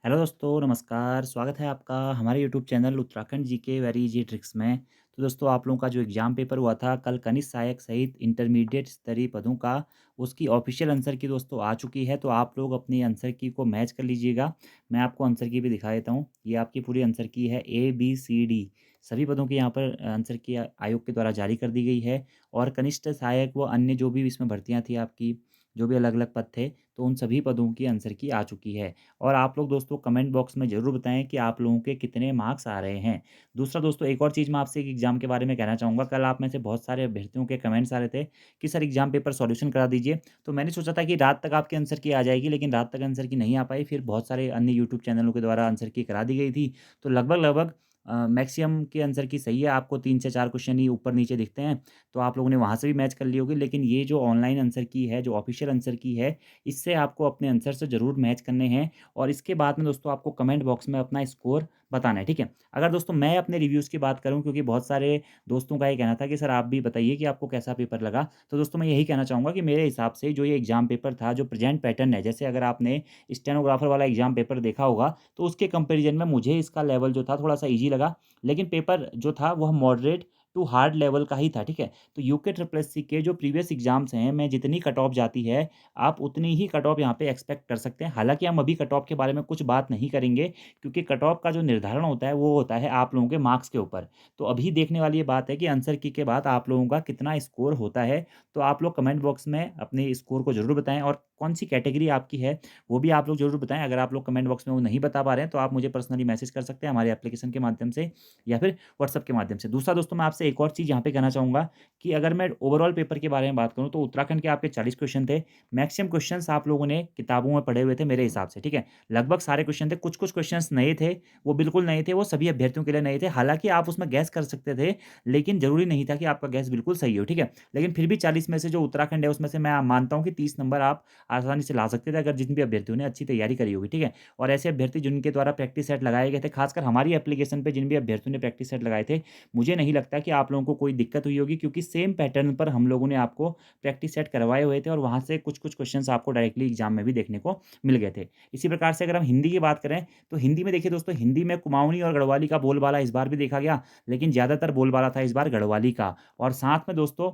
Hello दोस्तों, नमस्कार। स्वागत है आपका हमारे YouTube channel Uttarakhand GK very easy tricks में। तो दोस्तों, आप लोगों का जो एग्ज़ाम पेपर हुआ था कल कनिष्ठ सहायक सहित इंटरमीडिएट स्तरीय पदों का, उसकी ऑफ़िशियल आंसर की दोस्तों आ चुकी है। तो आप लोग अपनी आंसर की को मैच कर लीजिएगा। मैं आपको आंसर की भी दिखा देता हूँ। ये आपकी पूरी आंसर की है ए, बी, सी, डी सभी पदों की यहाँ पर आंसर की आयोग के द्वारा जारी कर दी गई है। और कनिष्ठ सहायक व अन्य जो भी इसमें भर्तियाँ थी आपकी, जो भी अलग-अलग पद थे, तो उन सभी पदों की आंसर की आ चुकी है। और आप लोग दोस्तों कमेंट बॉक्स में ज़रूर बताएँ कि आप लोगों के कितने मार्क्स आ रहे हैं। दूसरा दोस्तों, एक और चीज़ मैं आपसे एक एग्ज़ाम के बारे में कहना चाहूँगा। कल आप में से बहुत सारे अभ्यर्थियों के कमेंट्स आ रहे थे कि सर एग्ज़ाम पेपर सॉल्यूशन करा दीजिए। तो मैंने सोचा था कि रात तक आपकी आंसर की आ जाएगी, लेकिन रात तक आंसर की नहीं आ पाई। फिर बहुत सारे अन्य यूट्यूब चैनलों के द्वारा आंसर की करा दी गई थी। तो लगभग-लगभग मैक्सिमम की आंसर की सही है। आपको 3 से 4 क्वेश्चन ही ऊपर-नीचे दिखते हैं, तो आप लोगों ने वहाँ से भी मैच कर ली होगी। लेकिन ये जो ऑनलाइन आंसर की है, जो ऑफ़िशियल आंसर की है, इससे आपको अपने आंसर से ज़रूर मैच करने हैं। और इसके बाद में दोस्तों आपको कमेंट बॉक्स में अपना स्कोर बताना है, ठीक है? अगर दोस्तों मैं अपने रिव्यूज़ की बात करूँ, क्योंकि बहुत सारे दोस्तों का ये कहना था कि सर आप भी बताइए कि आपको कैसा पेपर लगा? तो दोस्तों मैं यही कहना चाहूँगा कि मेरे हिसाब से जो ये एग्ज़ाम पेपर था, जो प्रेज़ेंट पैटर्न है, जैसे अगर आपने स्टेनोग्राफ़र वाला एग्ज़ाम पेपर देखा होगा, तो उसके कंपैरिज़न में मुझे इसका लेवल जो था थोड़ा-सा ईज़ी लगा। लेकिन पेपर जो था वह मॉडरेट टू हार्ड लेवल का ही था, ठीक है? तो यूके ट्रिपल एससी के जो प्रीवियस एग्ज़ाम्स हैं, में जितनी कट ऑफ जाती है, आप उतनी ही कट ऑफ यहाँ पे एक्सपेक्ट कर सकते हैं। हालाँकि हम अभी कट ऑफ के बारे में कुछ बात नहीं करेंगे, क्योंकि कट ऑफ का जो निर्धारण होता है, वो होता है आप लोगों के मार्क्स के ऊपर। तो अभी देखने वाली ये बात है कि आंसर की के बाद आप लोगों का कितना स्कोर होता है। तो आप लोग कमेंट बॉक्स में अपने स्कोर को ज़रूर बताएँ, और कौन-सी कैटेगरी आपकी है, वो भी आप लोग ज़रूर बताएँ। अगर आप लोग कमेंट बॉक्स में वो नहीं बता पा रहे हैं, तो आप मुझे पर्सनली मैसेज कर सकते हैं हमारे एप्लीकेशन के माध्यम से, या फिर व्हाट्सएप के माध्यम से। दूसरा दोस्तों, मैं आपसे एक और चीज़ यहाँ पे कहना चाहूँगा कि अगर मैं ओवरऑल पेपर के बारे में बात करूँ, तो उत्तराखंड के आपके 40 क्वेश्चन थे। मैक्सिमम क्वेश्चंस आप लोगों ने किताबों में पढ़े हुए थे मेरे हिसाब से, ठीक है? लगभग सारे क्वेश्चन थे, कुछ-कुछ क्वेश्चंस नए थे, वो बिल्कुल नए थे, वो सभी अभ्यर्थियों के लिए नए थे। हालाँकि आप उसमें गैस कर सकते थे, लेकिन ज़रूरी नहीं था कि आपका गैस बिल्कुल सही हो, ठीक है? लेकिन फिर भी 40 में से जो उत्तराखंड है, उसमें से मैं मानता हूँ कि 30 नंबर आप आसानी से ला सकते थे, अगर जिन भी अभ्यर्थियों ने अच्छी तैयारी करी होगी, ठीक है? और ऐसे अभ्यर्थी जिनके द्वारा प्रैक्टिस सेट लगाए गए थे, खासकर हमारी एप्लीकेशन पे जिन भी अभ्यर्थियों ने प्रैक्टिस सेट लगाए थे, मुझे नहीं लगता कि आप लोगों को कोई दिक्कत हुई होगी, क्योंकि सेम पैटर्न पर हम लोगों ने आपको प्रैक्टिस सेट करवाए हुए थे, और वहाँ से कुछ-कुछ क्वेश्चंस आपको डायरेक्टली एग्ज़ाम में भी देखने को मिल गए थे। इसी प्रकार से अगर हम हिंदी की बात करें, तो हिंदी में देखिए दोस्तों, हिंदी में कुमाऊनी और गढ़वाली का बोलबाला इस बार भी देखा गया, लेकिन ज़्यादातर बोलबाला था इस बार गढ़वाली का। और साथ में दोस्तों,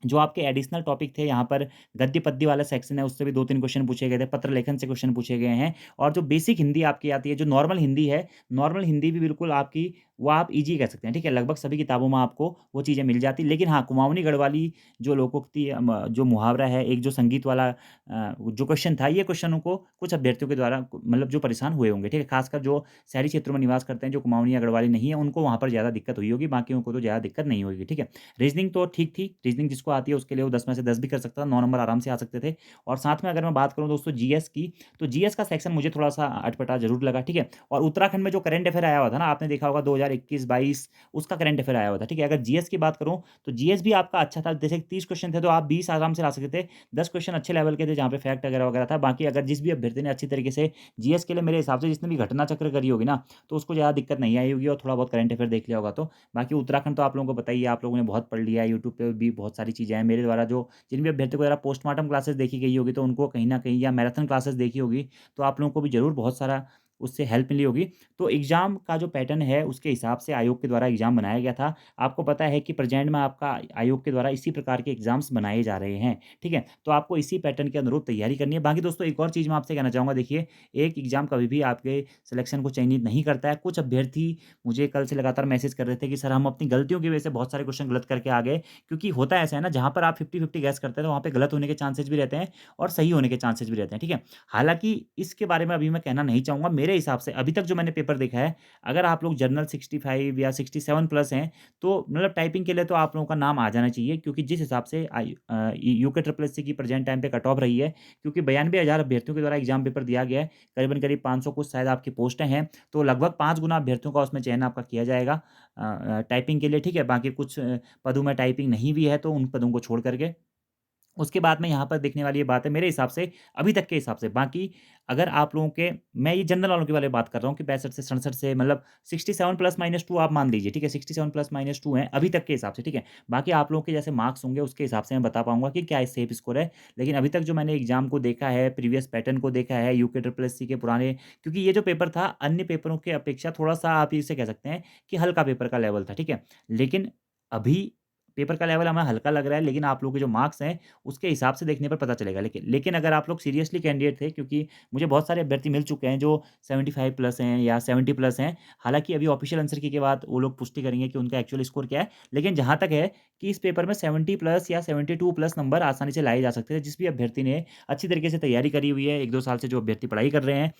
जो आपके एडिशनल टॉपिक थे, यहाँ पर गद्य-पद्य वाला सेक्शन है, उससे भी 2-3 क्वेश्चन पूछे गए थे, पत्र लेखन से क्वेश्चन पूछे गए हैं। और जो बेसिक हिंदी आपकी आती है, जो नॉर्मल हिंदी है, नॉर्मल हिंदी भी बिल्कुल आपकी, वो आप ईज़ी कह सकते हैं, ठीक है? लगभग सभी किताबों में आपको वो चीज़ें मिल जाती। लेकिन हाँ, कुमाऊनी गढ़वाली जो लोकोक्ति जो मुहावरा है, एक जो संगीत वाला जो क्वेश्चन था, ये क्वेश्चनों को कुछ अभ्यर्थियों के द्वारा मतलब जो परेशान हुए होंगे, ठीक है? खासकर जो शहरी क्षेत्रों में निवास करते हैं, जो कुमाऊनी या गढ़वाली नहीं है, उनको वहाँ पर ज़्यादा दिक्कत हुई होगी, बाकियों को तो ज़्यादा दिक्कत नहीं होगी, ठीक है? रीज़निंग तो ठीक थी, रीज़निंग जिसको आती है उसके लिए वो 10 में से 10 भी कर सकता था, 9 नंबर आराम से आ सकते थे। और साथ में अगर मैं बात करूँ दोस्तों जीएस की, तो जीएस का सेक्शन मुझे थोड़ा-सा अटपटा ज़रूर लगा, ठीक है? और उत्तराखंड में जो करंट अफेयर आया हुआ था ना, आपने देखा होगा 2021-22 उसका करंट अफेयर आया हुआ था, ठीक है? अगर जीएस की बात करूँ, तो जीएस भी आपका अच्छा था, जैसे 30 क्वेश्चन थे, तो आप 20 आराम से ला सकते थे। 10 क्वेश्चन अच्छे लेवल के थे, जहाँ पे फैक्ट वगैरह-वगैरह था। बाकी अगर जिस भी अभ्यर्थी ने अच्छी तरीके से जीएस के लिए, मेरे हिसाब से जिसने भी घटना चक्र करी होगी ना, तो उसको ज़्यादा दिक्कत नहीं आई होगी, और थोड़ा बहुत करंट अफेयर देख लिया होगा तो। बाकी उत्तराखंड तो आप लोगों को पता ही है, आप लोगों ने बहुत पढ़ लिया है, यूट्यूब पे भी बहुत सारी चीज़ें हैं। मेरे द्वारा जो जिन भी अभ्यर्थियों को ज़रा पोस्टमार्टम क्लासेस देखी गई होगी, तो उनको कहीं न कहीं, या मैराथन क्लासेस देखी होगी, तो आप लोगों को भी ज़रूर बहुत सारा उससे हेल्प मिली होगी। तो एग्ज़ाम का जो पैटर्न है, उसके हिसाब से आयोग के द्वारा एग्ज़ाम बनाया गया था। आपको पता है कि प्रेज़ेंट में आपका आयोग के द्वारा इसी प्रकार के एग्ज़ाम्स बनाए जा रहे हैं, ठीक है? तो आपको इसी पैटर्न के अनुरूप तैयारी करनी है। बाकी दोस्तों, एक और चीज़ मैं आपसे कहना चाहूँगा, देखिए, एक एग्ज़ाम कभी भी आपके सिलेक्शन को चयनित नहीं करता है। कुछ अभ्यर्थी मुझे कल से लगातार मैसेज कर रहे थे कि सर हम अपनी गलतियों की वजह से बहुत सारे क्वेश्चन गलत करके आ गए, क्योंकि होता ऐसा है ना, जहाँ पर आप 50-50 गैस करते हैं, तो वहाँ पे गलत होने के चांसेस भी रहते हैं, और सही होने के चांसेस भी रहते हैं, ठीक है? हालाँकि इसके बारे में अभी मैं कहना नहीं चाहूँगा। मेरे हिसाब से अभी तक जो मैंने पेपर देखा है, अगर आप लोग जनरल 65 या 67 प्लस हैं, तो मतलब टाइपिंग के लिए तो आप लोगों का नाम आ जाना चाहिए, क्योंकि जिस हिसाब से यूके ट्रिपल एससी की प्रेज़ेंट टाइम पे कट ऑफ रही है, क्योंकि 92,000 अभ्यर्थियों के द्वारा एग्ज़ाम पेपर दिया गया है, करीबन-करीब 500 कुछ शायद आपकी पोस्टें हैं, तो लगभग 5 गुना अभ्यर्थियों का उसमें चयन आपका किया जाएगा टाइपिंग के लिए, ठीक है? बाकी कुछ पदों में टाइपिंग नहीं भी है, तो उन पदों को छोड़ कर के उसके बाद में यहाँ पर देखने वाली ये बात है मेरे हिसाब से, अभी तक के हिसाब से। बाकी अगर आप लोगों के मैं ये जनरल वालों के बारे में बात कर रहा हूँ कि 65 से 67 से मतलब 67 प्लस माइनस 2 आप मान लीजिए, ठीक है? 67 प्लस माइनस 2 हैं अभी तक के हिसाब से, ठीक है? बाकी आप लोगों के जैसे मार्क्स होंगे उसके हिसाब से मैं बता पाऊँगा कि क्या सेफ स्कोर है। लेकिन अभी तक जो मैंने एग्ज़ाम को देखा है, प्रीवियस पैटर्न को देखा है, यूके ट्रिपल एससी के पुराने, क्योंकि ये जो पेपर था अन्य पेपरों की अपेक्षा थोड़ा-सा आप इसे कह सकते हैं कि हल्का पेपर का लेवल था, ठीक है? लेकिन अभी पेपर का लेवल हमें हल्का लग रहा है, लेकिन आप लोगों के जो मार्क्स हैं उसके हिसाब से देखने पर पता चलेगा। लेकिन लेकिन अगर आप लोग सीरियसली कैंडिडेट थे, क्योंकि मुझे बहुत सारे अभ्यर्थी मिल चुके हैं जो 75 प्लस हैं या 70 प्लस हैं। हालाँकि अभी ऑफ़िशियल आंसर की के बाद वो लोग पुष्टि करेंगे कि उनका एक्चुअल स्कोर क्या है। लेकिन जहाँ तक है कि इस पेपर में 70 प्लस या 72 प्लस नंबर आसानी से लाए जा सकते हैं। जिस भी अभ्यर्थी ने अच्छी तरीके से तैयारी करी हुई है, 1-2 साल से जो अभ्यर्थी पढ़ाई कर रहे हैं,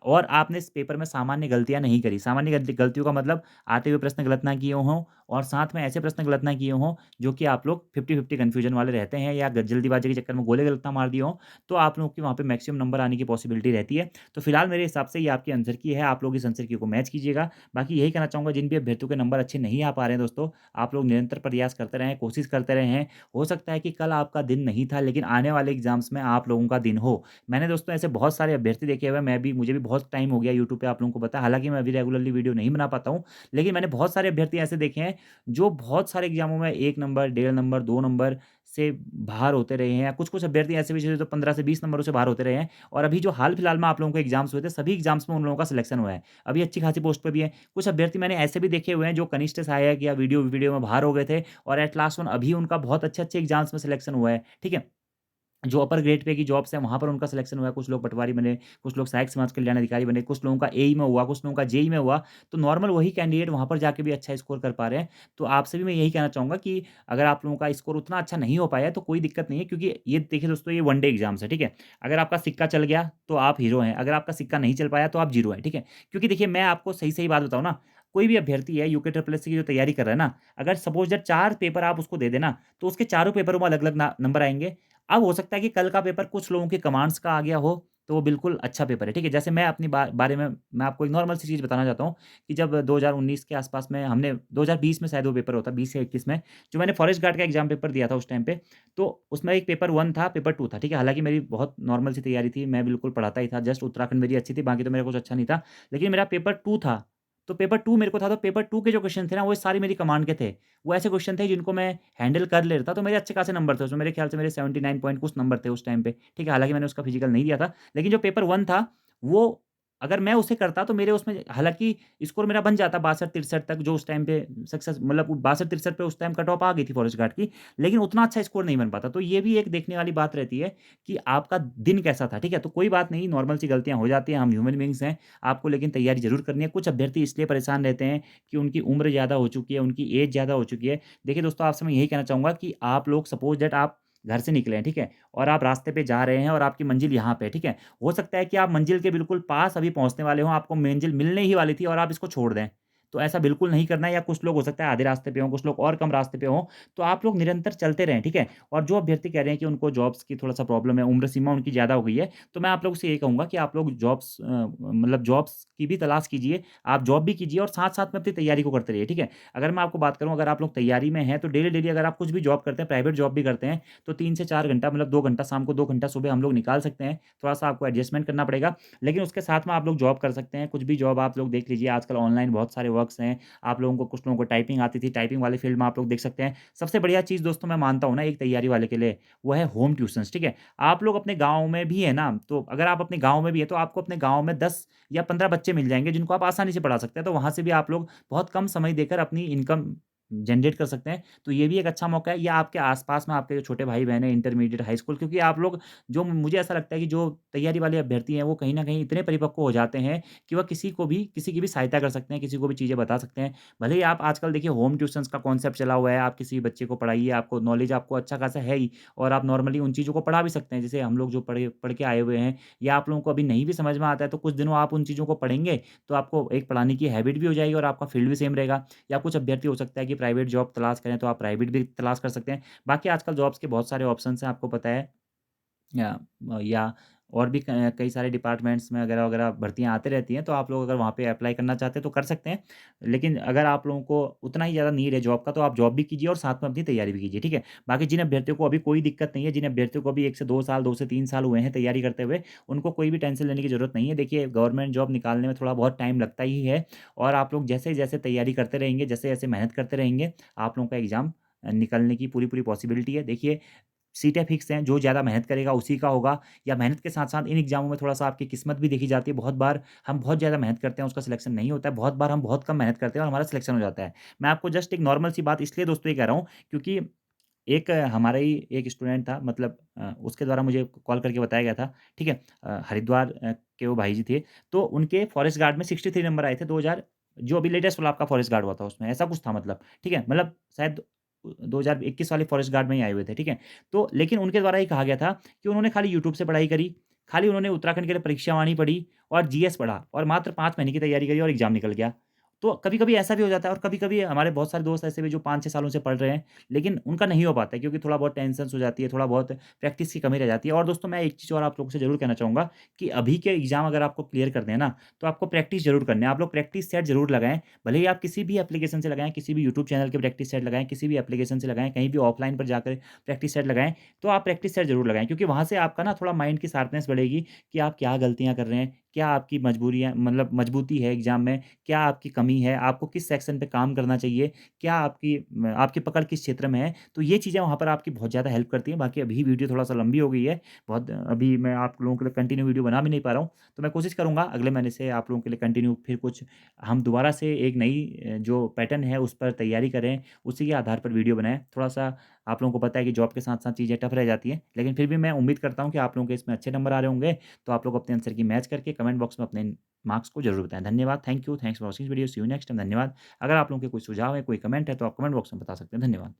और आपने इस पेपर में सामान्य गलतियाँ नहीं करी। सामान्य गलतियों का मतलब आते हुए प्रश्न गलत ना किए हों और साथ में ऐसे प्रश्न गलत ना किए हों जो कि आप लोग 50-50 कन्फ्यूजन वाले रहते हैं या ग जल्दीबाज़ी के चक्कर में गोले गलत ना मार दिए हों, तो आप लोगों की वहाँ पे मैक्सिमम नंबर आने की पॉसिबिलिटी रहती है। तो फिलहाल मेरे हिसाब से ये आपकी आंसर की है, आप लोग इस आंसर की को मैच कीजिएगा। बाकी यही कहना चाहूँगा, जिन भी अभ्यर्थियों के नंबर अच्छे नहीं आ पा रहे हैं दोस्तों, आप लोग निरंतर प्रयास करते रहें, कोशिश करते रहें। हो सकता है कि कल आपका दिन नहीं था, लेकिन आने वाले एग्ज़ाम्स में आप लोगों का दिन हो। मैंने दोस्तों ऐसे बहुत सारे अभ्यर्थी देखे हुए हैं, मुझे भी बहुत टाइम हो गया यूट्यूब पे, आप लोगों को पता है। हालाँकि मैं अभी रेगुलरली वीडियो नहीं बना पाता हूँ, लेकिन मैंने बहुत सारे अभ्यर्थी ऐसे देखे हैं जो बहुत सारे एग्ज़ामों में 1 नंबर, डेढ़ नंबर, 2 नंबर से बाहर होते रहे हैं, या कुछ-कुछ अभ्यर्थी ऐसे भी थे जो 15 से 20 नंबरों से बाहर होते रहे हैं। और अभी जो हाल-फिलहाल में आप लोगों के एग्ज़ाम्स हुए थे, सभी एग्ज़ाम्स में उन लोगों का सिलेक्शन हुआ है। अभी अच्छी खासी पोस्ट पे भी हैं। कुछ अभ्यर्थी मैंने ऐसे भी देखे हुए हैं जो कनिष्ठ सहायक या वीडियो वीडियो में बाहर हो गए थे, और एट लास्ट में अभी उनका बहुत अच्छे-अच्छे एग्ज़ाम्स में सिलेक्शन हुआ है। ठीक है? जो अपर ग्रेड पे की जॉब्स हैं, वहाँ पर उनका सिलेक्शन हुआ है। कुछ लोग पटवारी बने, कुछ लोग सहायक समाज कल्याण अधिकारी बने, कुछ लोगों का एई में हुआ, कुछ लोगों का जेईई में हुआ। तो नॉर्मल वही कैंडिडेट वहाँ पर जाके भी अच्छा स्कोर कर पा रहे हैं। तो आपसे भी मैं यही कहना चाहूँगा कि अगर आप लोगों का स्कोर उतना अच्छा नहीं हो पाया है, तो कोई दिक्कत नहीं है, क्योंकि ये देखिए दोस्तों, ये वन डे एग्ज़ाम्स है, ठीक है? अगर आपका सिक्का चल गया, तो आप हीरो हैं, अगर आपका सिक्का नहीं चल पाया, तो आप ज़ीरो हैं, ठीक है? क्योंकि देखिए, मैं आपको सही-सही बात बताऊँ ना, कोई भी अभ्यर्थी है यूके ट्रिपल एससी की जो तैयारी कर रहा है ना, अगर सपोज़ दैट 4 पेपर आप उसको दे दें ना, तो उसके चारों पेपरों में अलग-अलग ना नंबर आएँगे। अब हो सकता है कि कल का पेपर कुछ लोगों के कमांड्स का आ गया हो, तो वो बिल्कुल अच्छा पेपर है, ठीक है? जैसे मैं अपनी बारे में मैं आपको एक नॉर्मल सी चीज़ बताना चाहता हूँ कि जब 2019 के आस-पास में हमने 2020 में शायद वो पेपर होता, 20 या 21 में, जो मैंने फॉरेस्ट गार्ड का एग्ज़ाम पेपर दिया था उस टाइम पे, तो उसमें एक पेपर 1 था, पेपर 2 था, ठीक है? हालाँकि मेरी बहुत नॉर्मल सी तैयारी थी, मैं बिल्कुल पढ़ाता ही था, जस्ट उत्तराखंड मेरी अच्छी थी, बाकी तो मेरा कुछ अच्छा नहीं था। लेकिन मेरा पेपर 2 था, तो पेपर 2 मेरे को था, तो पेपर 2 के जो क्वेश्चन थे ना, वो सारी मेरी कमांड के थे। वो ऐसे क्वेश्चन थे जिनको मैं हैंडल कर ले रहा था, तो मेरे अच्छे खासे नंबर थे उसमें। मेरे ख्याल से मेरे 79 पॉइंट कुछ नंबर थे उस टाइम पे, ठीक है? हालाँकि मैंने उसका फिज़िकल नहीं दिया था, लेकिन जो पेपर 1 था, वो अगर मैं उसे करता तो मेरे उसमें हालाँकि स्कोर मेरा बन जाता 62-63 तक, जो उस टाइम पे सक्सेस मतलब 62-63 पे उस टाइम कट ऑफ आ गई थी फॉरेस्ट गार्ड की, लेकिन उतना अच्छा स्कोर नहीं बन पाता। तो ये भी एक देखने वाली बात रहती है कि आपका दिन कैसा था, ठीक है? तो कोई बात नहीं, नॉर्मल सी गलतियाँ हो जाती हैं, हम ह्यूमन बीइंग्स हैं, आपको लेकिन तैयारी ज़रूर करनी है। कुछ अभ्यर्थी इसलिए परेशान रहते हैं कि उनकी उम्र ज़्यादा हो चुकी है, उनकी एज ज़्यादा हो चुकी है। देखिए दोस्तों, आपसे मैं यही कहना चाहूँगा कि आप लोग सपोज़ दैट आप घर से निकले हैं, ठीक है? और आप रास्ते पे जा रहे हैं और आपकी मंज़िल यहाँ पे है, ठीक है? हो सकता है कि आप मंज़िल के बिल्कुल पास अभी पहुँचने वाले हों, आपको मंज़िल मिलने ही वाली थी और आप इसको छोड़ दें। तो ऐसा बिल्कुल नहीं करना है, या कुछ लोग हो सकता है आधे रास्ते पे हों, कुछ लोग और कम रास्ते पे हों, तो आप लोग निरंतर चलते रहें, ठीक है? और जो अभ्यर्थी कह रहे हैं कि उनको जॉब्स की थोड़ा-सा प्रॉब्लम है, उम्र सीमा उनकी ज़्यादा हो गई है, तो मैं आप लोगों से यही कहूँगा कि आप लोग मतलब जॉब्स की भी तलाश कीजिए, आप जॉब भी कीजिए और साथ-साथ में अपनी तैयारी को करते रहिए, ठीक है? अगर मैं आपको बात करूँ, अगर आप लोग तैयारी में हैं, तो डेली-डेली अगर आप कुछ भी जॉब करते हैं, प्राइवेट जॉब भी करते हैं, तो 3 से 4 घंटा मतलब 2 घंटा शाम को, 2 घंटा सुबह हम लोग निकाल सकते हैं। थोड़ा-सा आपको एडजस्टमेंट करना पड़ेगा, लेकिन उसके साथ में आप लोग जॉब कर सकते हैं। कुछ भी जॉब आप लोग देख लीजिए, आजकल ऑनलाइन बहुत सारे वर्क्स हैं। आप लोगों को, कुछ लोगों को टाइपिंग आती थी, टाइपिंग वाली फ़ील्ड में आप लोग देख सकते हैं। सबसे बढ़िया चीज़ दोस्तों मैं मानता हूँ ना एक तैयारी वाले के लिए, वो है होम ट्यूशन्स, ठीक है? आप लोग अपने गाँव में भी हैं ना, तो अगर आप अपने गाँव में भी हैं, तो आपको अपने गाँव में 10 या 15 बच्चे मिल जाएँगे, जिनको आप आसानी से पढ़ा सकते हैं। तो वहाँ से भी आप लोग बहुत कम समय देकर अपनी इनकम जनरेट कर सकते हैं। तो ये भी एक अच्छा मौका है, या आपके आस-पास में आपके जो छोटे भाई-बहन हैं, इंटरमीडिएट, हाई स्कूल, क्योंकि आप लोग, जो मुझे ऐसा लगता है कि जो तैयारी वाले अभ्यर्थी हैं, वो कहीं न कहीं इतने परिपक्व हो जाते हैं कि वह किसी की भी सहायता कर सकते हैं, किसी को भी चीज़ें बता सकते हैं। भले ही आप आजकल देखिए होम ट्यूशन्स का कॉन्सेप्ट चला हुआ है, आप किसी बच्चे को पढ़ाइए, आपको नॉलेज आपको अच्छा खासा है ही, और आप नॉर्मली उन चीज़ों को पढ़ा भी सकते हैं। जैसे हम लोग जो पढ़ के आए हुए हैं, या आप लोगों को अभी नहीं भी समझ में आता है, तो कुछ दिनों आप उन चीज़ों को पढ़ेंगे, तो आपको एक पढ़ाने की हैबिट भी हो जाएगी और आपका फील्ड भी सेम रहेगा। या कुछ अभ्यर्थी हो सकता है कि प्राइवेट जॉब तलाश करें, तो आप प्राइवेट भी तलाश कर सकते हैं। बाकी आजकल जॉब्स के बहुत सारे ऑप्शंस हैं, आपको पता है। या या और भी क कई सारे डिपार्टमेंट्स में वगैरह-वगैरह भर्तियाँ आते रहती हैं, तो आप लोग अगर वहाँ पे अप्लाई करना चाहते हैं तो कर सकते हैं। लेकिन अगर आप लोगों को उतना ही ज़्यादा नीड है जॉब का, तो आप जॉब भी कीजिए और साथ में अपनी तैयारी भी कीजिए, ठीक है? बाकी जिन अभ्यर्थियों को अभी कोई दिक्कत नहीं है, जिन अभ्यर्थियों को अभी 1 से 2 साल, 2 से 3 साल हुए हैं तैयारी करते हुए, उनको कोई भी टेंशन लेने की ज़रूरत नहीं है। देखिए, गवर्नमेंट जॉब निकालने में थोड़ा बहुत टाइम लगता ही है और आप लोग जैसे-जैसे तैयारी करते रहेंगे, जैसे-जैसे मेहनत करते रहेंगे, आप लोगों का एग्ज़ाम निकलने की पूरी-पूरी पॉसिबिलिटी है। देखिए, सीटें फिक्स हैं, जो ज़्यादा मेहनत करेगा उसी का होगा या मेहनत के साथ-साथ इन एग्ज़ामों में थोड़ा-सा आपकी किस्मत भी देखी जाती है। बहुत बार हम बहुत ज़्यादा मेहनत करते हैं, उसका सिलेक्शन नहीं होता है। बहुत बार हम बहुत कम मेहनत करते हैं और हमारा सिलेक्शन हो जाता है। मैं आपको जस्ट एक नॉर्मल सी बात इसलिए दोस्तों ये कह रहा हूँ, क्योंकि एक हमारा ही एक स्टूडेंट था, मतलब उसके द्वारा मुझे कॉल करके बताया गया था, ठीक है? हरिद्वार के वो भाई जी थे, तो उनके फॉरेस्ट गार्ड में 63 नंबर आए थे 2000, जो अभी लेटेस्ट वाला आपका फॉरेस्ट गार्ड हुआ था उसमें, ऐसा कुछ था मतलब, ठीक है? मतलब शायद 2021 वाले फॉरेस्ट गार्ड में ही आए हुए थे, ठीक है? तो लेकिन उनके द्वारा ये कहा गया था कि उन्होंने खाली यूट्यूब से पढ़ाई करी, खाली उन्होंने उत्तराखंड के लिए परीक्षावाणी पढ़ी और जीएस पढ़ा और मात्र 5 महीने की तैयारी करी और एग्ज़ाम निकल गया। तो कभी-कभी ऐसा भी हो जाता है और कभी-कभी हमारे बहुत सारे दोस्त ऐसे भी जो 5-6 सालों से पढ़ रहे हैं, लेकिन उनका नहीं हो पाता है क्योंकि थोड़ा बहुत टेंशन्स हो जाती है, थोड़ा बहुत प्रैक्टिस की कमी रह जाती है। और दोस्तों मैं एक चीज़ और आप लोगों से ज़रूर कहना चाहूँगा कि अभी के एग्ज़ाम अगर आपको क्लियर करने हैं ना, तो आपको प्रैक्टिस ज़रूर करनी है। आप लोग प्रैक्टिस सेट ज़रूर लगाएँ, भले ही आप किसी भी एप्लीकेशन से लगाएँ, किसी भी यूट्यूब चैनल के प्रैक्टिस सेट लगाएँ, किसी भी एप्लीकेशन से लगाएँ, कहीं भी ऑफलाइन पर जाकर प्रैक्टिस सेट लगाएँ, तो आप प्रैक्टिस सेट ज़रूर लगाएँ क्योंकि वहाँ से आपका ना थोड़ा माइंड की शार्पनेस बढ़ेगी कि आप क्या गलतियाँ कर रहे हैं, क्या आपकी मजबूरियाँ मतलब मजबूती है एग्ज़ाम में, क्या आपकी कमी है, आपको किस सेक्शन पे काम करना चाहिए, क्या आपकी पकड़ किस क्षेत्र में है। तो ये चीज़ें वहाँ पर आपकी बहुत ज़्यादा हेल्प करती हैं। बाकी अभी वीडियो थोड़ा-सा लंबी हो गई है, बहुत अभी मैं आप लोगों के लिए कंटिन्यू वीडियो बना भी नहीं पा रहा हूँ। तो मैं कोशिश करूँगा अगले महीने से आप लोगों के लिए कंटिन्यू फिर कुछ हम दोबारा से एक नई जो पैटर्न है उस पर तैयारी करें, उसी के आधार पर वीडियो बनाएँ। थोड़ा-सा आप लोगों को पता है कि जॉब के साथ-साथ चीज़ें टफ़ रह जाती हैं, लेकिन फिर भी मैं उम्मीद करता हूँ कि आप लोगों के इसमें अच्छे नंबर आ रहे होंगे। तो आप लोग अपने आंसर की मैच करके कमेंट बॉक्स में अपने मार्क्स को ज़रूर बताएँ। धन्यवाद, thank you, thanks for watching video, see you next time, धन्यवाद। अगर आप लोगों के कोई सुझाव है, कोई कमेंट है तो आप कमेंट बॉक्स में बता सकते हैं। धन्यवाद।